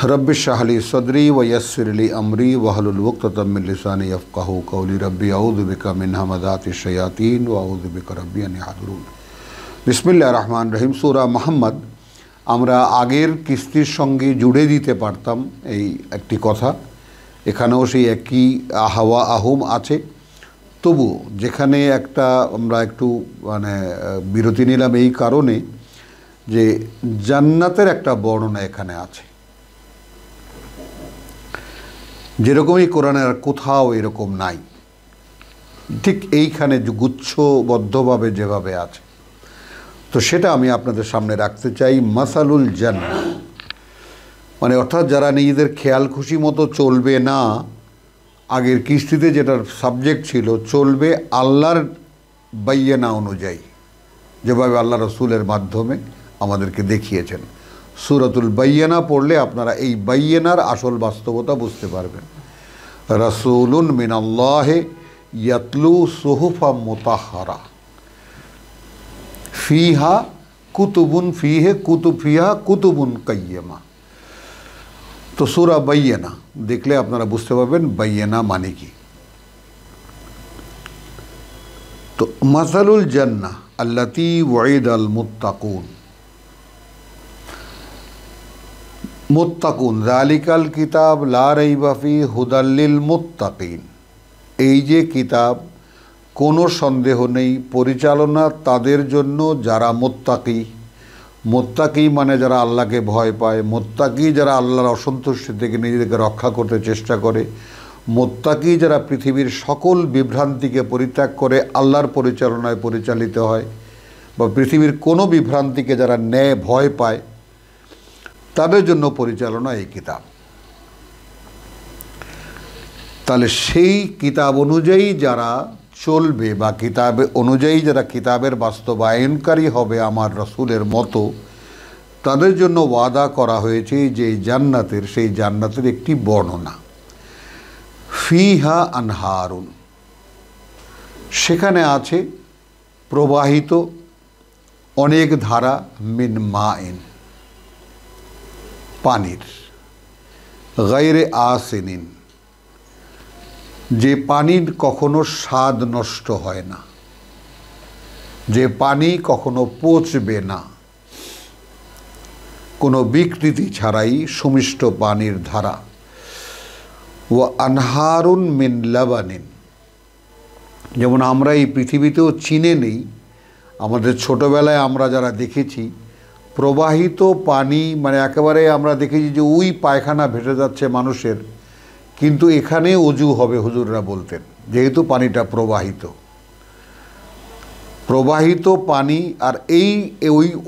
Rabbi इश्रह ली सदरी व यस्सिर ली अमरी वहलुल उक़्दतम मिन लिसानी यफ़क़हू क़ौली रब्बी अऊज़ु बिका मिन हमाज़ातिश शयातीन व अऊज़ु बिका रब्बी अन याहज़ुरून। बिस्मिल्लाहिर रहमानिर रहीम। सूरा मुहम्मद আমরা আগের কিস্তির সঙ্গে জুড়ে দিতে পারতাম এই একটি কথা, এখানেও সেই একই হাওয়া আহম আছে। তবু যেখানে একটা আমরা একটু বিরতি নিলাম এই কারণে যে জান্নাতের একটা বর্ণনা এখানে আছে, যেরকম এই কোরআনের আর কোথাও এরকম নাই, ঠিক এইখানে গুচ্ছবদ্ধভাবে যেভাবে আছে। তো সেটা আমি আপনাদের সামনে রাখতে চাই। মাসালুল জান্নাহ মানে অর্থাৎ যারা নিজেদের খেয়াল খুশি মতো চলবে না, আগের কিস্তিতে যেটার সাবজেক্ট ছিল চলবে আল্লাহর বাইয়ানা অনুযায়ী, যেভাবে আল্লাহ রসুলের মাধ্যমে আমাদেরকে দেখিয়েছেন। সূরাতুল বাইয়ানা পড়লে আপনারা এই বাইয়ানার আসল বাস্তবতা বুঝতে পারবেন। রাসূলুন মিনাল্লাহি ইয়াতলু সুহুফা মুতাহহারা ফিহা কুতুবুন ফিহা কুতুবুন কাইয়্যিমা। তো সূরা বাইয়ানা দেখলে আপনারা বুঝতে পারবেন বাইয়ানা মানে কি। তো মাসালুল জান্নাহ আল্লাতী ওয়াইদাল মুত্তাকুন যালিকাল কিতাব লা রাইবা ফিহি হুদাল লিল মুত্তাকিন। এই যে কিতাব, কোনো সন্দেহ নেই পরিচালনা তাদের জন্য যারা মুত্তাকি মানে যারা আল্লাহকে ভয় পায়, মুত্তাকি যারা আল্লাহর অসন্তুষ্টি থেকে নিজেদেরকে রক্ষা করতে চেষ্টা করে, মুত্তাকি যারা পৃথিবীর সকল বিভ্রান্তিকে পরিত্যাগ করে আল্লাহর পরিচালনায় পরিচালিত হয়, বা পৃথিবীর কোনো বিভ্রান্তিকে যারা ভয় পায়, তাদের জন্য পরিচালনা এই কিতাব। তাহলে সেই কিতাব অনুযায়ী যারা চলবে বা কিতাব অনুযায়ী যারা কিতাবের বাস্তবায়নকারী হবে আমার রসুলের মতো, তাদের জন্য ওয়াদা করা হয়েছে যে জান্নাতের, সেই জান্নাতের একটি বর্ণনা। ফিহা আনহারুন, সেখানে আছে প্রবাহিত অনেক ধারা, মিন মাইন পানির, গায়রে আসিনিন যে পানির কখনো স্বাদ নষ্ট হয় না, যে পানি কখনো পচবে না, কোনো বিকৃতি ছাড়াই সুমিষ্ট পানির ধারা। ওয়া আনহারুন মিন লাবানিন, যেমন আমরা এই পৃথিবীতেও চিনে নেই, আমাদের ছোটোবেলায় আমরা যারা দেখেছি প্রবাহিত পানি মানে একেবারে আমরা দেখেছি যে ওই পায়খানা ভেসে যাচ্ছে মানুষের, কিন্তু এখানে অজু হবে হুজুররা বলতেন, যেহেতু পানিটা প্রবাহিত পানি। আর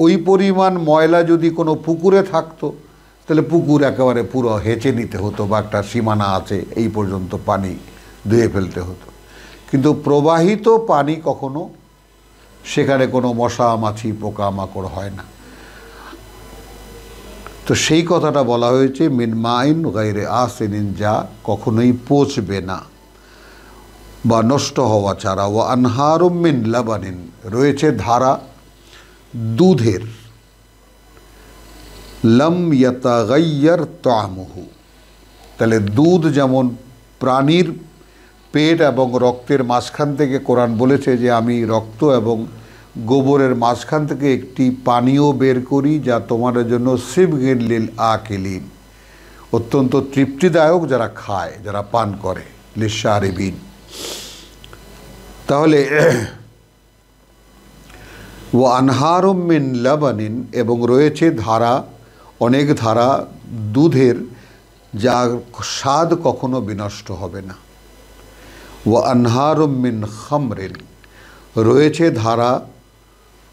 ওই পরিমাণ ময়লা যদি কোনো পুকুরে থাকতো তাহলে পুকুর একেবারে পুরো হেঁচে নিতে হতো, বা একটা সীমানা আছে এই পর্যন্ত পানি ধুয়ে ফেলতে হতো। কিন্তু প্রবাহিত পানি কখনো সেখানে কোনো মশা মাছি পোকামাকড় হয় না। তো সেই কথাটা বলা হয়েছে মিন মাইন গায়রে আসিনিন, যা কখনোই পচবে না বা নষ্ট হওয়া ছাড়া। ওয়া আনহারুম মিন লাবানিন, রয়েছে ধারা দুধের, লাম ইয়াতাগায়্যার তা'মুহু। তাহলে দুধ যেমন প্রাণীর পেট এবং রক্তের মাঝখান থেকে কোরআন বলেছে যে আমি রক্ত এবং গোবরের মাঝখান থেকে একটি পানীয় বের করি যা তোমাদের জন্য সিবগিন লিল আকিলিন, অত্যন্ত তৃপ্তিদায়ক যারা খায়, যারা পান করে, লিশারিবিন। তাহলে ওয়া আনহারুম মিন লাবানিন, এবং রয়েছে ধারা, অনেক ধারা দুধের যার স্বাদ কখনো বিনষ্ট হবে না। ওয়া আনহারুম মিন খামরিন, রয়েছে ধারা,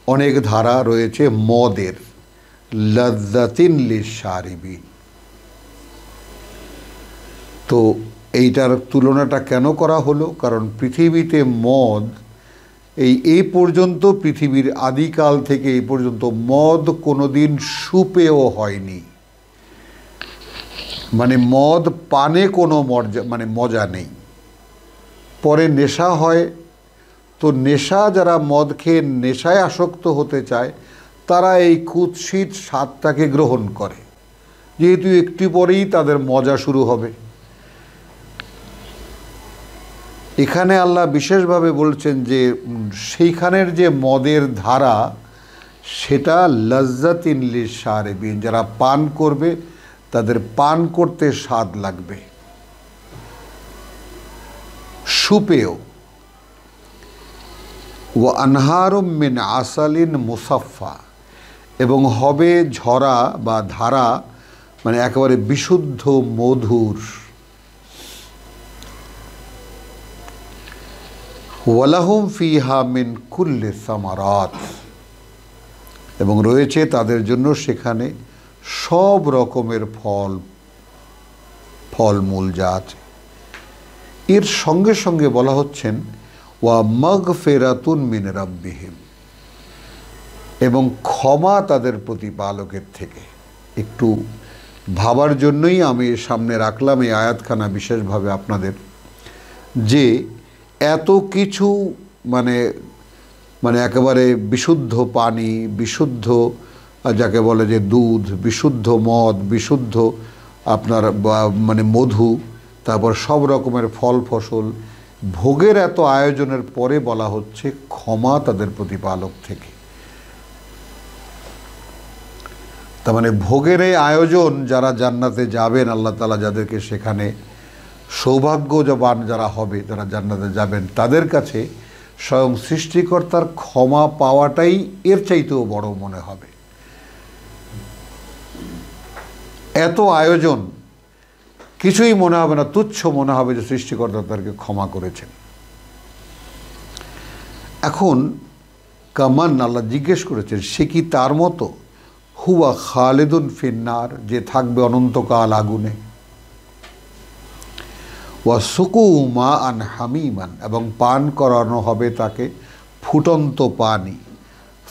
অনেক ধারা রয়েছে মদের, লাযযাতিন লিশারিবিন। তো এইটার তুলনাটা কেন করা হলো? কারণ পৃথিবীতে মদ এই পর্যন্ত, পৃথিবীর আদিকাল থেকে এই পর্যন্ত মদ কোনোদিন সুপেয় হয়নি। মানে মদ পানে কোনো মজা নেই। পরে নেশা হয়, তো নেশা যারা মদ খেয়ে নেশায় আসক্ত হতে চায় তারা এই কুৎসিত স্বাদটাকে গ্রহণ করে। যেহেতু একটু পরেই তাদের মজা শুরু হবে। এখানে আল্লাহ বিশেষভাবে বলছেন যে সেইখানের যে মদের ধারা সেটা লজ্জাতিন লিশারিবিন, যারা পান করবে তাদের পান করতে স্বাদ লাগবে, সুপেয়। ওয়া আনহারুম মিন আসালিন মুসাফফা, এবং হবে ঝরা বা ধারা মানে একেবারে বিশুদ্ধ মধুর। ওয়ালাহুম ফিহা মিন কুল্লি সামারাত, এবং রয়েছে তাদের জন্য সেখানে সব রকমের ফলমূল যা আছে। এর সঙ্গে সঙ্গে বলা হচ্ছেন ওয়া মাগফিরাতুন মিন রাব্বিহিম, এবং ক্ষমা তাদের প্রতিপালকের থেকে। একটু ভাবার জন্যই আমি সামনে রাখলাম এই আয়াতখানা বিশেষভাবে আপনাদের, যে এত কিছু মানে মানে একেবারে বিশুদ্ধ পানি, বিশুদ্ধ যাকে বলে যে দুধ, বিশুদ্ধ মদ, বিশুদ্ধ আপনার মানে মধু, তারপর সব রকমের ফল ফসল, ভোগের এত আয়োজনের পরে বলা হচ্ছে ক্ষমা তাদের প্রতিপালক থেকে। তার মানে ভোগের এই আয়োজন যারা জান্নাতে যাবেন, আল্লাহ তাআলা যাদেরকে সেখানে সৌভাগ্যবান যারা হবে, যারা জান্নাতে যাবেন, তাদের কাছে স্বয়ং সৃষ্টিকর্তার ক্ষমা পাওয়াটাই এর চাইতেও বড় মনে হবে। এত আয়োজন কিছুই মনে হবে না, তুচ্ছ মনে হবে যে সৃষ্টিকর্তা তাদেরকে ক্ষমা করেছেন। এখন কামান আল্লাহ জিজ্ঞেস করেছেন, সে কি তার মতো? হুয়া খালিদুন ফিন্নার, যে থাকবে অনন্তকাল আগুনে। ওয়া সুকু মা আন হামিমান, এবং পান করানো হবে তাকে ফুটন্ত পানি।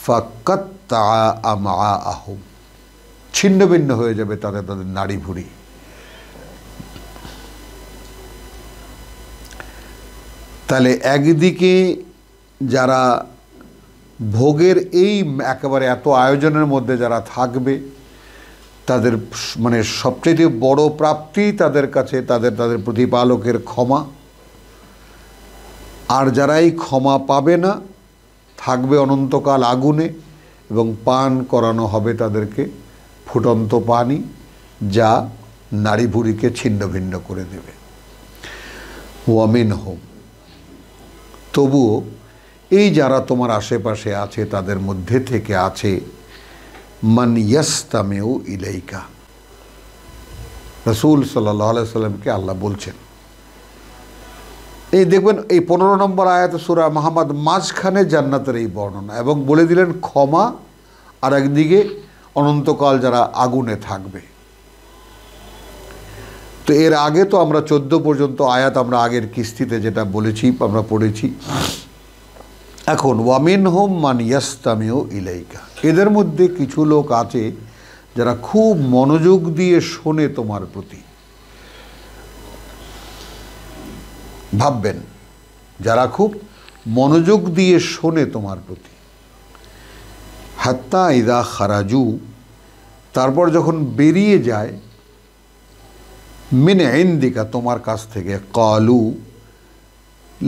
ফাকাত্তা আমাআহুম, ছিন্ন ভিন্ন হয়ে যাবে তাদের নাড়ি ভুড়ি। তাহলে একদিকে যারা ভোগের এই একেবারে এত আয়োজনের মধ্যে যারা থাকবে, তাদের মানে সবচেয়ে বড় প্রাপ্তি তাদের কাছে তাদের প্রতিপালকের ক্ষমা। আর যারা এই ক্ষমা পাবে না, থাকবে অনন্তকাল আগুনে, এবং পান করানো হবে তাদেরকে ফুটন্ত পানি, যা নাড়ি ভুড়িকে ছিন্ন ভিন্ন করে দেবে। ওয়ামিনহুম, তবুও এই যারা তোমার আশেপাশে আছে তাদের মধ্যে থেকে আছে মান ইয়াস্তামিউ ইলাইকা। রাসূল সাল্লাল্লাহু আলাইহি সাল্লামকে আল্লাহ বলছেন, এই দেখবেন এই 15 নম্বর আয়াতে সূরা মুহাম্মদ মাঝখানে জান্নাতের এই বর্ণনা, এবং বলে দিলেন ক্ষমা, আর একদিকে অনন্তকাল যারা আগুনে থাকবে। তো এর আগে তো আমরা 14 পর্যন্ত আয়াত আমরা আগের কিস্তিতে যেটা বলেছি আমরা পড়েছি। এখন ওয়ামিনহুম মান ইয়াস্তামিউ ইলাইকা, এদের মধ্যে কিছু লোক আছে যারা খুব মনোযোগ দিয়ে শোনে তোমার প্রতি। ভাববেন, যারা খুব মনোযোগ দিয়ে শোনে তোমার প্রতি। হাত্তা ইদা খারাজু, তারপর যখন বেরিয়ে যায়, মিন ইনদিকা, তোমার কাছ থেকে, ক্বালু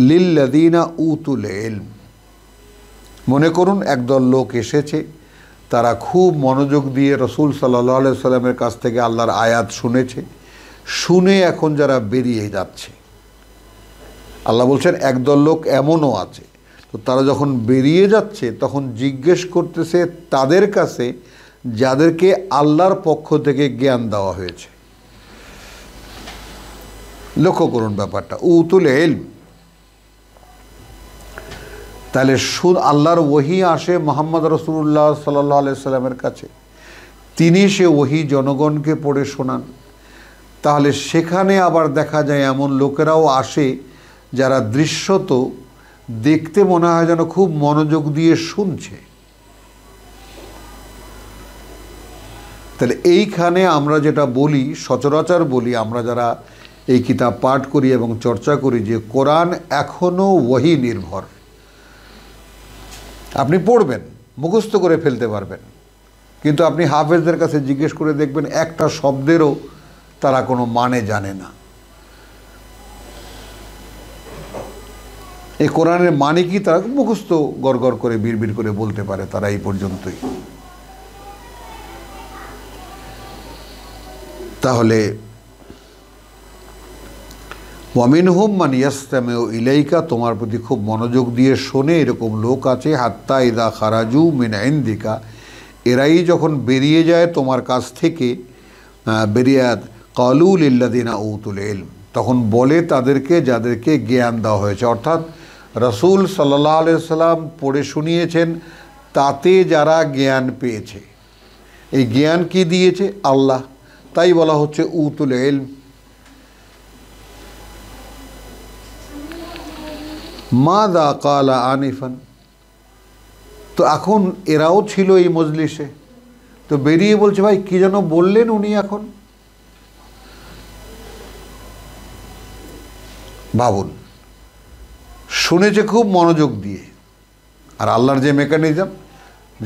লিল্লাযীনা উতুল ইলম, মনে করুন একদল লোক এসেছে, তারা খুব মনোযোগ দিয়ে রাসূল সাল্লাল্লাহু আলাইহি সাল্লামের কাছ থেকে আল্লাহর আয়াত শুনেছে, শুনে এখন যারা বেরিয়ে যাচ্ছে, আল্লাহ বলছেন একদল লোক এমনও আছে। তো তারা যখন বেরিয়ে যাচ্ছে তখন জিজ্ঞেস করতেছে তাদের কাছে যাদেরকে আল্লাহর পক্ষ থেকে জ্ঞান দেওয়া হয়েছে। লক্ষ্য করুন ব্যাপারটা, উতুল ইলম। তাহলে আল্লাহর ওহী আসে মুহাম্মদ রাসূলুল্লাহ সাল্লাল্লাহু আলাইহি সাল্লামের কাছে, তিনি সে ওহী জনগণকে পড়ে শোনান। তাহলে সেখানে আবার দেখা যায় এমন লোকেরাও আসে যারা দৃশ্যত দেখতে মনে হয় যেন খুব মনোযোগ দিয়ে শুনছে। তাহলে এইখানে আমরা যেটা বলি, সচরাচর বলি, আমরা যারা এই কিতাব পাঠ করি এবং চর্চা করি, যে কোরআন এখনও ওহী নির্ভর। আপনি পড়বেন, মুখস্থ করে ফেলতে পারবেন, কিন্তু আপনি হাফেজদের কাছে জিজ্ঞেস করে দেখবেন একটা শব্দেরও তারা কোনো মানে জানে না। এই কোরআনের মানে কি তারা মুখস্থ গড়গড় করে বিড়বিড় করে বলতে পারে, তারা এই পর্যন্তই। তাহলে ওয়ামিনহুম মান ইয়াসতামিউ ইলাইকা, তোমার প্রতি খুব মনোযোগ দিয়ে শোনে এরকম লোক আছে। হাত্তা ইদা খারাজু মিন ইনদিকা, এরাই যখন বেরিয়ে যায় তোমার কাছ থেকে, বেরিয়াত ক্বালু লিল্লাযিনা উতুল ইলম, তখন বলে তাদেরকে যাদেরকে জ্ঞান দেওয়া হয়েছে। অর্থাৎ রাসূল সাল্লাল্লাহু আলাইহি সাল্লাম পড়ে শুনিয়েছেন, তাতে যারা জ্ঞান পেয়েছে, এই জ্ঞান কি দিয়েছে? আল্লাহ। তাই বলা হচ্ছে উতুল ইলম। মাযা ক্বালা আনিফান, তো এখন এরাও ছিল এই মজলিসে, তো বেরিয়ে বলছে ভাই কি যেন বললেন উনি এখন। ভাবুন, শুনেছে খুব মনোযোগ দিয়ে। আর আল্লাহর যে মেকানিজম,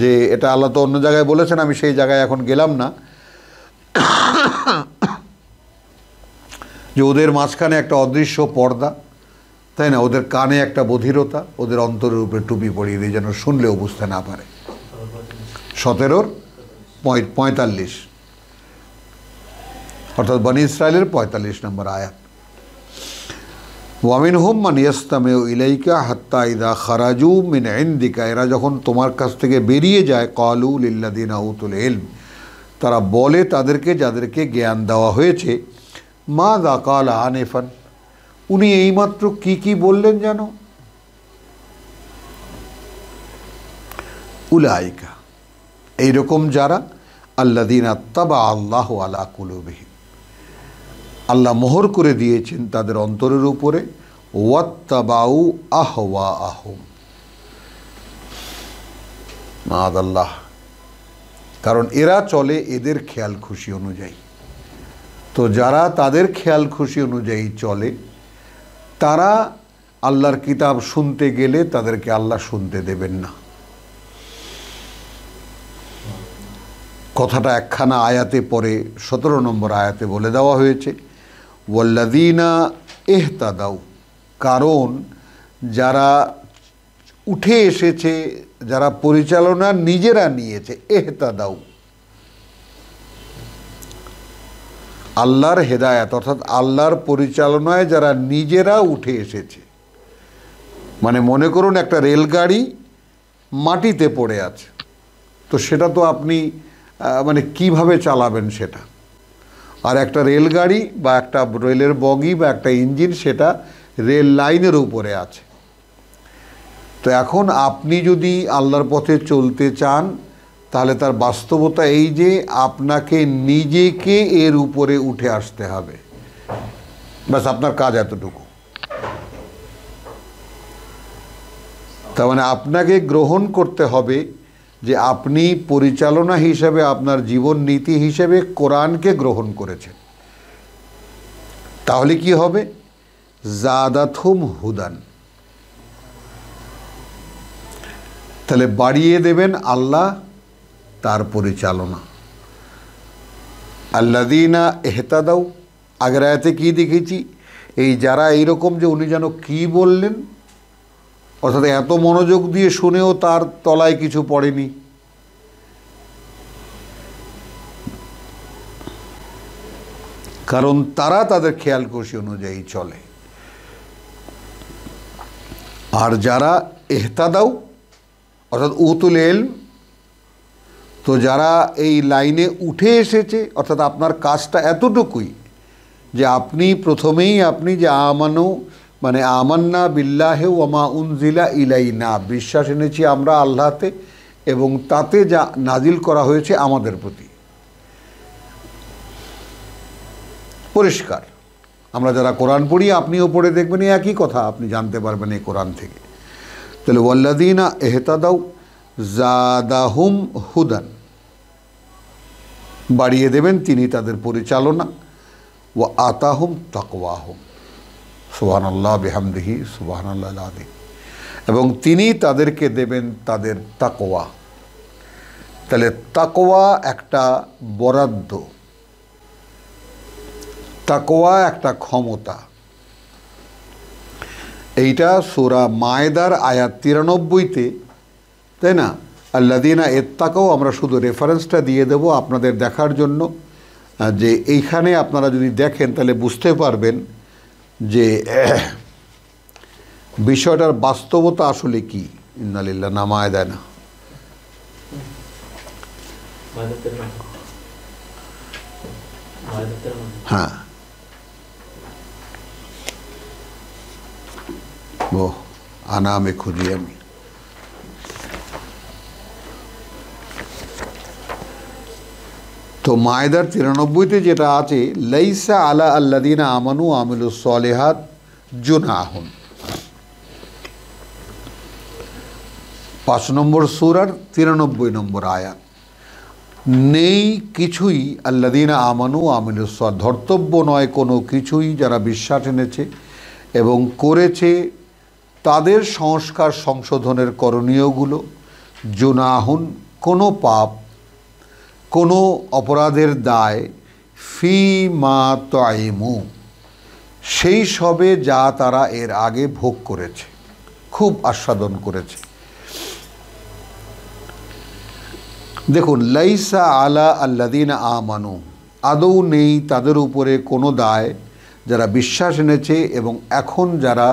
যে এটা আল্লাহ তো অন্য জায়গায় বলেছেন, আমি সেই জায়গায় এখন গেলাম না, যে ওদের মাঝখানে একটা অদৃশ্য পর্দা, তাই না, ওদের কানে একটা বধিরতা, ওদের অন্তরের উপরে টুপি পরিয়ে দিয়ে যেন শুনলেও বুঝতে না পারে। 17:45, অর্থাৎ বনি ইসরাইলের 45 নম্বর আয়াত। ওয়ামিনহুম মান ইয়াসতামিউ ইলাইকা হাত্তা ইযা খারাজু মিন ইনদিকা, এরা যখন তোমার কাছ থেকে বেরিয়ে যায়, ক্বালু লিল্লাযিনা উতুল ইলম, তারা বলে তাদেরকে যাদেরকে জ্ঞান দেওয়া হয়েছে, মাযা ক্বালা আনিফান, উনি এইমাত্র কি কি বললেন জানো? উলাইকা, এইরকম যারা, আল্লাযিনা তাবা আল্লাহু আলা কুলুবিহিম, আল্লাহ মোহর করে দিয়েছেন তাদের অন্তরের উপরে, ওয়াত্তাবাউ আহওয়াআহুম, মাআযাল্লাহ, কারণ এরা চলে এদের খেয়াল খুশি অনুযায়ী। তো যারা তাদের খেয়াল খুশি অনুযায়ী চলে, তারা আল্লাহর কিতাব শুনতে গেলে তাদেরকে আল্লাহ শুনতে দেবেন না। কথাটা একখানা আয়াতে পরে 17 নম্বর আয়াতে বলে দেওয়া হয়েছে, ওয়াল্লাযীনা ইহতাদাউ, কারণ যারা উঠে এসেছে, যারা পরিচালনা নিজেরা নিয়েছে, ইহতাদাউ, আল্লাহর হেদায়াত অর্থাৎ আল্লাহর পরিচালনায় যারা নিজেরা উঠে এসেছে। মানে মনে করুন একটা রেলগাড়ি মাটিতে পড়ে আছে, তো সেটা তো আপনি মানে কিভাবে চালাবেন সেটা। আর একটা রেলগাড়ি বা একটা রেলের বগি বা একটা ইঞ্জিন, সেটা রেল লাইনের উপরে আছে। তো এখন আপনি যদি আল্লাহর পথে চলতে চান, তাহলে তার বাস্তবতা এই যে আপনাকে নিজেকে এর উপরে উঠে আসতে হবে, ব্যাস আপনার কাজ এতটুকু। তার মানে আপনাকে গ্রহণ করতে হবে যে আপনি পরিচালনা হিসেবে, আপনার জীবন নীতি হিসেবে কোরআনকে গ্রহণ করেছেন। তাহলে কি হবে? জাদাতহুম হুদান, তাহলে বাড়িয়ে দেবেন আল্লাহ তার পরিচালনা। আল্লাযীনা ইহতাদাউ, আগের আয়াতে কি দেখেছি? এই যারা এইরকম, যে উনি যেন কি বললেন, অর্থাৎ এত মনোযোগ দিয়ে শুনেও তার তলায় কিছু পড়েনি। কারণ তারা তাদের খেয়াল খুশি অনুযায়ী চলে। আর যারা ইহতাদাউ অর্থাৎ উতুল ইলম, তো যারা এই লাইনে উঠে এসেছে, অর্থাৎ আপনার কাজটা এতটুকুই যে আপনি প্রথমেই আপনি যে আমানু মানে আমান্না বিল্লাহি ওয়া মা উনজিলা ইলাইনা, বিশ্বাস এনেছি আমরা আল্লাহতে এবং তাতে যা নাজিল করা হয়েছে আমাদের প্রতি। পরিষ্কার, আমরা যারা কোরআন পড়ি, আপনিও পড়ে দেখবেন একই কথা আপনি জানতে পারবেন এই কোরআন থেকে। তাহলে ওয়াল্লাযীনা ইহতাদাউ জাদাহুম হুদান, বাড়িয়ে দেবেন তিনি তাদের পরিচালনা। ওয়া আতাহুম তাকওয়াহুম, সুবহানাল্লাহ বিহামদিহি সুবহানাল্লাহিল আযীম, এবং তিনি তাদেরকে দেবেন তাদের তাকওয়া। তাহলে তাকওয়া একটা বরাদ্দ, তাকওয়া একটা ক্ষমতা। এইটা সূরা মায়েদার আয়াত 93-তে, তাই না? আল্লাযীনা ইত্তাকাও, আমরা শুধু রেফারেন্সটা দিয়ে দেব আপনাদের দেখার জন্য, যে এইখানে আপনারা যদি দেখেন তাহলে বুঝতে পারবেন যে বিষয়টার বাস্তবতা আসলে কি। ইন্নালিল্লাহ, না মায়েদা না, হ্যাঁ ও আনামে খুঁজি আমি। তো মায়েদার 93-তে যেটা আছে, লাইসা আলা আল্লাযীনা আমানু আমিলুস সালিহাত জুনাহুন, 5 নম্বর সূরার 93 নম্বর আয়াত। নেই কিছুই আল্লাযীনা আমানু আমিলুস সালিহাত, ধর্তব্য নয় কোনো কিছুই যারা বিশ্বাস এনেছে এবং করেছে তাদের সংস্কার সংশোধনের করণীয়গুলো, জুনাহুন কোনো পাপ, কোনো অপরাধের দায়, ফি মা তাইমু সেই সবে যা তারা এর আগে ভোগ করেছে, খুব আস্বাদন করেছে। দেখুন, লাইসা আলা আল্লাযীনা আমানু, আদৌ নেই তাদের উপরে কোনো দায় যারা বিশ্বাস এনেছে এবং এখন যারা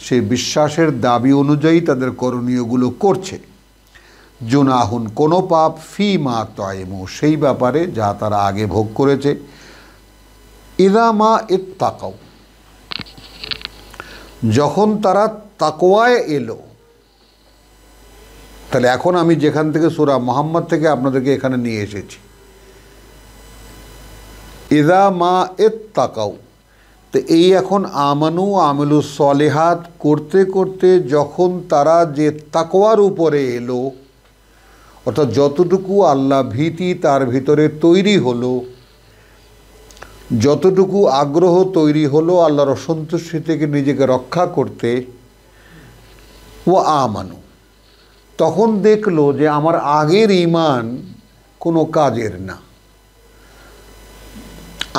সেই বিশ্বাসের দাবি অনুযায়ী তাদের করণীয়গুলো করছে, জুনাহুন কোনো পাপ, ফি মা তাইমু সেই ব্যাপারে যা তারা আগে ভোগ করেছে, ইযা মা ইত্তাকাও যখন তারা তাকওয়ায় এলো। তাহলে এখন আমি যেখান থেকে সূরা মুহাম্মদ থেকে আপনাদেরকে এখানে নিয়ে এসেছি, ইযা মা ইত্তাকাও, তো এই এখন আমানু আমিলুস সালিহাত করতে করতে যখন তারা যে তাকওয়ার উপরে এলো, অর্থাৎ যতটুকু আল্লাহ ভীতি তার ভিতরে তৈরি হলো, যতটুকু আগ্রহ তৈরি হলো আল্লাহর অসন্তুষ্টি থেকে নিজেকে রক্ষা করতে, ও আমানু, তখন দেখলো যে আমার আগের ঈমান কোনো কাজের না,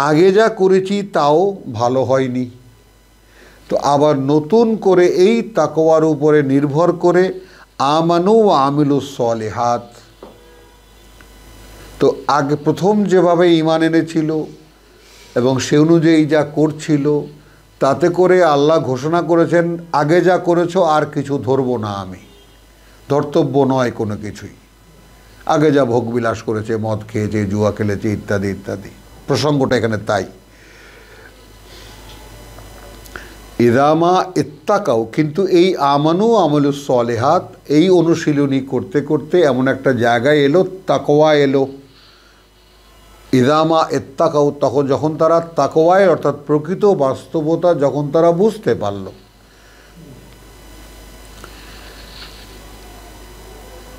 আগে যা করেছি তাও ভালো হয়নি, তো আবার নতুন করে এই তাকওয়ার উপরে নির্ভর করে আমানু ওয়া আমিলুস সালিহাত, তো আগে প্রথম যেভাবে ঈমান এনেছিল এবং সে অনুযায়ী যা করছিল, তাতে করে আল্লাহ ঘোষণা করেছেন আগে যা করেছো আর কিছু ধরবো না আমি, ধর্তব্য নয় কোনো কিছুই। আগে যা ভোগবিলাস করেছে, মদ খেয়েছে, জুয়া খেলেছে, ইত্যাদি ইত্যাদি, প্রসঙ্গটা এখানে তাই। ইযা মা ইত্তাকাও, কিন্তু এই আমানু আমিলুস সালিহাত এই অনুশীলনী করতে করতে এমন একটা জায়গায় এলো, তাকওয়া এলো। ইযা মা ইত্তাকাও, তখন যখন তারা তাকওয়ায় অর্থাৎ প্রকৃত বাস্তবতা যখন তারা বুঝতে পারল,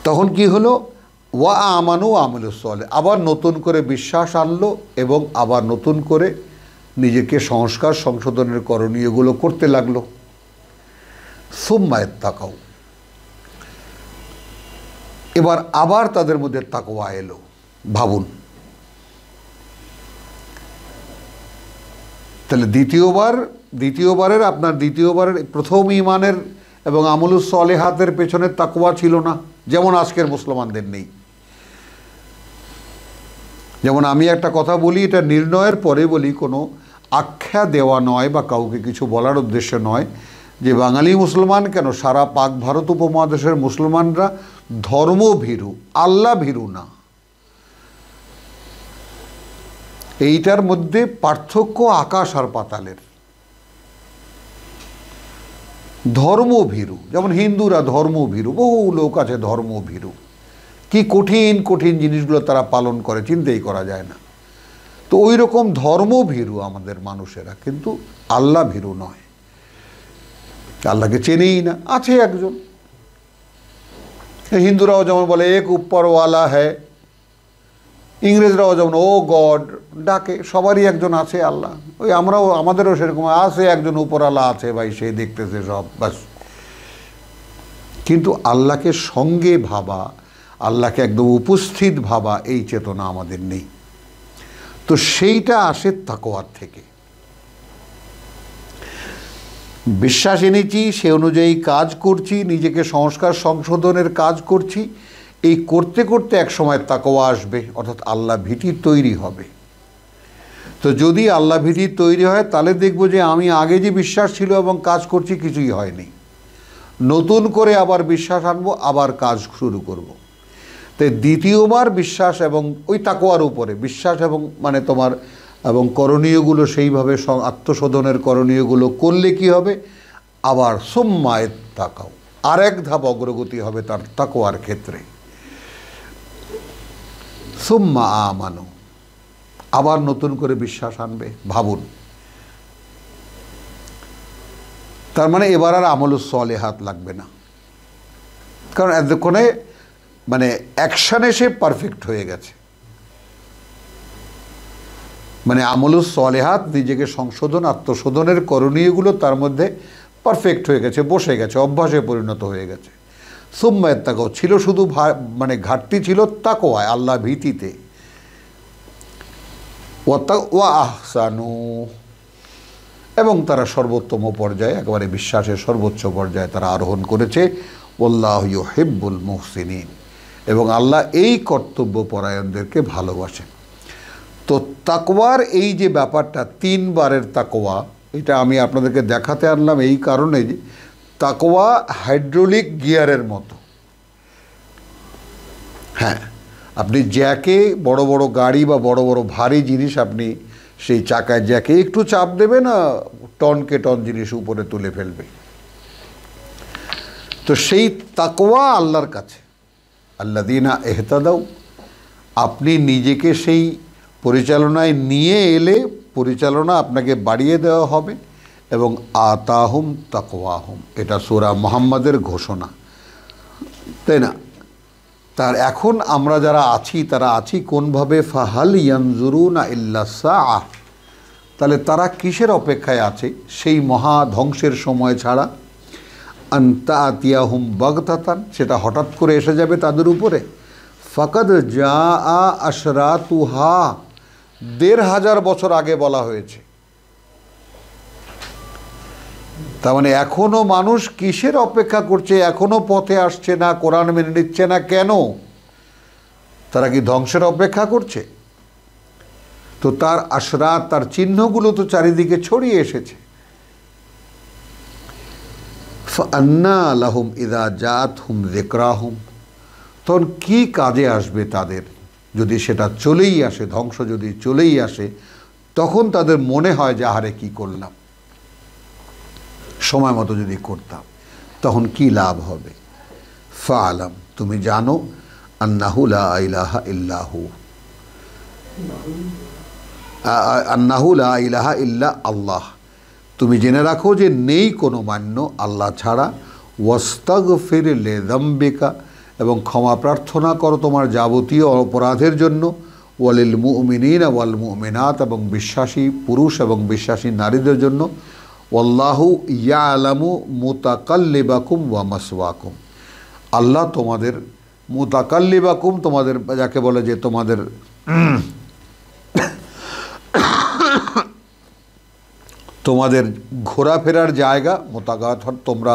তখন কি হলো, ওয়া আমানু আমিলুস সালিহাত, আবার নতুন করে বিশ্বাস আনলো এবং আবার নতুন করে নিজেকে সংস্কার সংশোধনের করণীয়গুলো করতে লাগলো। সুম্মা ইত্তাকাও, এবার আবার তাদের মধ্যে তাকওয়া এলো। ভাবুন, তাহলে দ্বিতীয়বারের প্রথম ঈমানের এবং আমলুস সালিহাতের পেছনে তাকওয়া ছিল না, যেমন আজকের মুসলমানদের নেই। যেমন আমি একটা কথা বলি, এটা নির্ণয়ের পরে বলি, কোনো আখ্যা দেওয়া নয় বা কাউকে কিছু বলার উদ্দেশ্যে নয়, যে বাঙালি মুসলমান কেন, সারা পাক ভারত উপমহাদেশের মুসলমানরা ধর্মভীরু, আল্লাহ ভীরু না। এইটার মধ্যে পার্থক্য আকাশ আর পাতালের। ধর্মভীরু, যেমন হিন্দুরা ধর্মভীরু, বহু লোক আছে ধর্মভীরু, কি কঠিন কঠিন জিনিসগুলো তারা পালন করে চিন্তাই করা যায় না। তো ওই রকম ধর্মভীরু আমাদের মানুষেরা, কিন্তু আল্লাহ ভীরু নয়, আল্লাহকে চেনেই না। আছে একজন, হিন্দুরাও যেমন বলে এক উপরওয়ালা হ্যায়, ইংরেজরাও যেমন ও গড ডাকে, সবারই একজন আছে আল্লাহ। ওই আমরাও, আমাদেরও সেরকম আছে একজন উপরওয়ালা আছে, ভাই সে দেখতেছে সব, বাস। কিন্তু আল্লাহকে সঙ্গে ভাবা, আল্লাহকে একদম উপস্থিত ভাবা, এই চেতনা আমাদের নেই। তো সেইটা আসে তাকওয়ার থেকে। বিশ্বাস এনেছি, সে অনুযায়ী কাজ করছি, নিজেকে সংস্কার সংশোধনের কাজ করছি, এই করতে করতে এক সময় তাকওয়া আসবে, অর্থাৎ আল্লাহ ভীতি তৈরি হবে। তো যদি আল্লাহ ভীতি তৈরি হয় তাহলে দেখব যে আমি আগে যে বিশ্বাস ছিল এবং কাজ করছি কিছুই হয়নি, নতুন করে আবার বিশ্বাস আনবো, আবার কাজ শুরু করব। তাই দ্বিতীয়বার বিশ্বাস এবং ওই তাকওয়ার উপরে বিশ্বাস এবং মানে তোমার এবং করণীয়গুলো সেইভাবে আত্মশোধনের করণীয়গুলো করলে কি হবে, আবার সুম্মায়ে তাকাও, আর এক ধাপ অগ্রগতি হবে তার তাকওয়ার ক্ষেত্রে। সুম্মা আমানু, আবার নতুন করে বিশ্বাস আনবে। ভাবুন, তার মানে এবার আর আমলুস সলিহাত লাগবে না, কারণ এতক্ষণে মানে অ্যাকশানে সে পারফেক্ট হয়ে গেছে। মানে আমলুস সলিহাত, নিজেকে সংশোধন আত্মশোধনের করণীয়গুলো তার মধ্যে পারফেক্ট হয়ে গেছে, বসে গেছে, অভ্যাসে পরিণত হয়ে গেছে। সুম্মা তাকাও ছিল শুধু মানে ঘাটতি ছিল তাকওয়ায়, আল্লাহ ভীতিতে। ওয়া আহসানু, এবং তারা সর্বোত্তম পর্যায়ে, একেবারে বিশ্বাসের সর্বোচ্চ পর্যায়ে তারা আরোহণ করেছে। ওয়াল্লাহু ইউহিব্বুল মুহসিনিন, এবং আল্লাহ এই কর্তব্য পরায়ণদেরকে ভালোবাসেন। তো তাকওয়ার এই যে ব্যাপারটা, 3 বারের তাকওয়া, এটা আমি আপনাদেরকে দেখাতে আনলাম এই কারণে যে তাকওয়া হাইড্রোলিক গিয়ারের মতো। হ্যাঁ, আপনি জ্যাকে, বড় বড় গাড়ি বা বড় বড় ভারী জিনিস আপনি সেই চাকায় জ্যাকে একটু চাপ দেবে না, টনকে টন জিনিস উপরে তুলে ফেলবে। তো সেই তাকওয়া আল্লাহর কাছে, আল্লাযীনা ইহতাদাউ, আপনি নিজেকে সেই পরিচালনায় নিয়ে এলে পরিচালনা আপনাকে বাড়িয়ে দেওয়া হবে। এবং আতাহুম তাকওয়াহুম, এটা সূরা মুহাম্মাদের ঘোষণা, তাই না? তার এখন আমরা যারা আছি তারা আছি কোনভাবে? ফাহাল ইয়ানজুরুনা ইল্লা সাআহ, তাহলে তারা কিসের অপেক্ষায় আছে সেই মহা ধ্বংসের সময় ছাড়া? আনতা আতিয়াহুম বাগতাতান, সেটা হঠাৎ করে এসে যাবে তাদের উপরে। ফাকাদ জাআ আশরাতুহা, ১৫০০ বছর আগে বলা হয়েছে। তার মানে এখনো মানুষ কিসের অপেক্ষা করছে? এখনো পথে আসছে না, কোরআন মেনে নিচ্ছে না, কেন? তারা কি ধ্বংসের অপেক্ষা করছে? তো তার আশরাত, তার চিহ্নগুলো তো চারিদিকে ছড়িয়ে এসেছে। ফাআন্না লাহুম ইযা জাআতহুম যিকরাহুম, তখন কি কাজে আসবে তাদের যদি সেটা চলেই আসে, ধ্বংস যদি চলেই আসে, তখন তাদের মনে হয় যে আহারে কি করলাম, সময় মতো যদি করতাম তখন কি লাভ হবে। ফাআলাম, তুমি জানো, আন্নাহু লা ইলাহা ইল্লাহু, আন্নাহু লা ইলাহা ইল্লা আল্লাহ, তুমি জেনে রাখো যে নেই কোনো মান্য আল্লাহ ছাড়া। ওয়াস্তাগফির লিযামবিকা, এবং ক্ষমা প্রার্থনা করো তোমার যাবতীয় অপরাধের জন্য। ওয়ালিল মুমিনিনা ওয়াল মুমিনাত, এবং বিশ্বাসী পুরুষ এবং বিশ্বাসী নারীদের জন্য। ওয়াল্লাহু ইয়ালামু মুতাকাল্লিবাকুম ওয়া মাসওয়াকুম, আল্লাহ তোমাদের মুতাকাল্লিবাকুম, তোমাদের যাকে বলে যে তোমাদের তোমাদের ঘোরাফেরার জায়গা, মোতাকাত তোমরা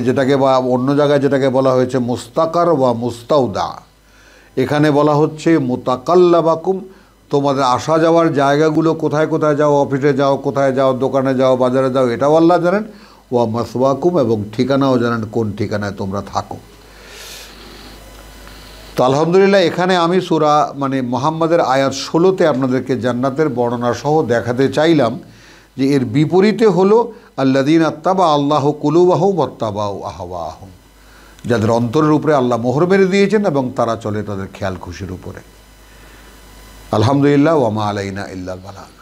যেটাকে বা অন্য জায়গায় যেটাকে বলা হয়েছে মুস্তাকার বা মুস্তাউদা, এখানে বলা হচ্ছে মুতাকাল্লাবাকুম, তোমাদের আসা যাওয়ার জায়গাগুলো, কোথায় কোথায় যাও, অফিসে যাও, কোথায় যাও, দোকানে যাও, বাজারে যাও, এটাও আল্লাহ জানেন। ওয়া মাসওয়াকুম, এবং ঠিকানাও জানেন, কোন ঠিকানায় তোমরা থাকো। তো আলহামদুলিল্লাহ, এখানে আমি সূরা মানে মুহাম্মাদের আয়াত 16-তে আপনাদেরকে জান্নাতের বর্ণনা সহ দেখাতে চাইলাম যে এর বিপরীতে হলো আল্লাযীনা তাবা আল্লাহু কুলুবাহুম ওয়াত্তাবাউ আহওয়াহুম, যাদের অন্তরের উপরে আল্লাহ মোহর মেরে দিয়েছেন এবং তারা চলে তাদের খেয়াল খুশির উপরে। আলহামদুলিল্লাহ, ওয়া মা আলাইনা ইল্লাল বালাগ।